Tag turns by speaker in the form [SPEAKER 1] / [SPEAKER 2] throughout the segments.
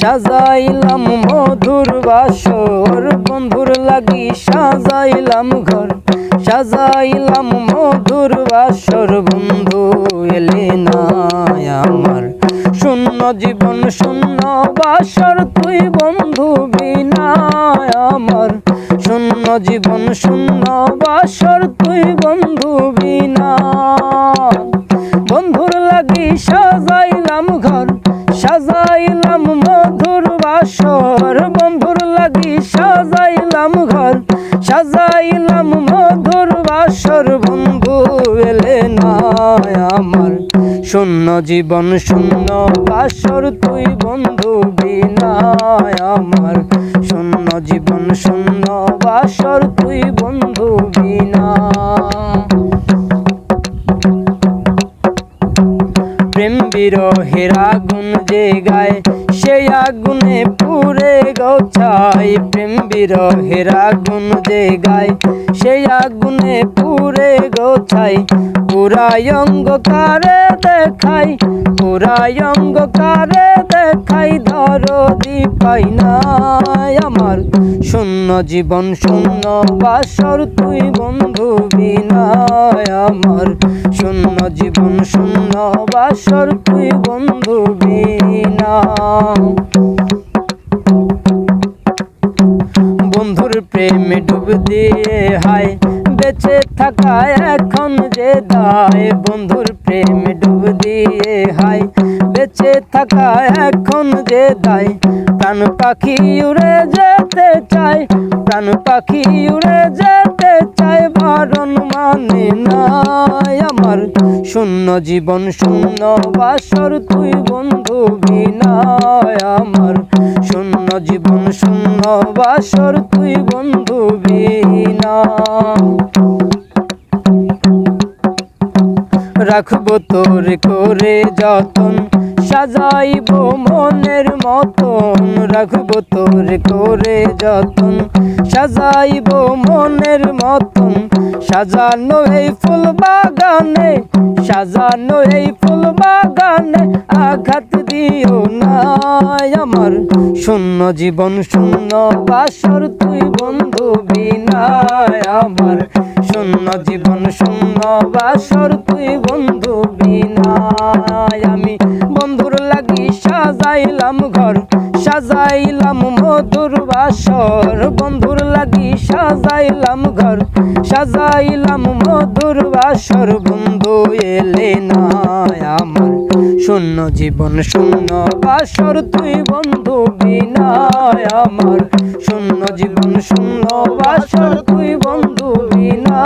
[SPEAKER 1] সাজাইলাম মধুর বাসর বন্ধুর লাগি সাজাইলাম ঘর সাজাইলাম মধুর বাসর বন্ধু এলে না আমার শূন্য জীবন শূন্য বাসর তুই বন্ধু বিনা আমার শূন্য জীবন শূন্য বাসর তুই বন্ধু বিনা বন্ধুর লাগি সাজাইলাম ঘর সাজাইলাম মধুর বাসর বন্ধুর লাগি সাজাইলাম ঘর সাজাইলাম মধুর বাসর বন্ধু এলে না আমার শূন্য জীবন শূন্য বাসর তুই বন্ধু বিনা আমার শূন্য জীবন শূন্য বাসর তুই বন্ধু বিনা প্রেম বিরহের আগুন যে গায় সেই আগুনে পুড়ে গৌছাই প্রেম বিরহের আগুন যে গায় সেই আগুনে পুড়ে গৌছাই পুরাই অঙ্গকারে দেখাই পুরাই অঙ্গকারে দেখাই দরদি পাই না আমার শূন্য জীবন শূন্য বাসর তুই বন্ধু বিনা আমার শূন্য জীবন শূন্য বাসর তুই বন্ধু বিনা বন্ধুর প্রেমে ডুব দিয়ে হায় বেঁচে থাকা এখন যে দায় বন্ধুর প্রেমে ডুব দিয়ে হায় বেঁচে থাকা এখন যে দায় প্রাণ পাখি উড়ে যেতে চায় প্রাণ পাখি উড়ে যেতে চায় বারণ মানে না আমার শূন্য জীবন শূন্য বাসর তুই বন্ধু বিনা আমার শূন্য জীবন শূন্য বাসর তুই বন্ধু বিনা রাখবো তোর করে যতন সাজাইব মনের মতন রাখবো তোর করে যতন সাজাইব মনের মতন সাজানো এই ফুল বাগানে সাজানো এই ফুল বাগানে আঘাত দিও না আমার শূন্য জীবন শূন্য বাসর তুই বন্ধু বিনা আমার শূন্য জীবন শূন্য বাসর তুই বন্ধু বিনা আমি বন্ধুর লাগি সাজাইলাম ঘর সাজাইলাম মধুর বাসর বন্ধুর লাগি সাজাইলাম ঘর সাজাইলাম মধুর বাসর বন্ধু এলে না আমার শূন্য জীবন শূন্য বাসর তুই বন্ধু বিনা আমার শূন্য জীবন শূন্য বাসর তুই বন্ধু বিনা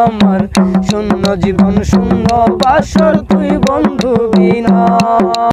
[SPEAKER 1] আমার শূন্য জীবন শূন্য বাসর তুই বন্ধু বিনা।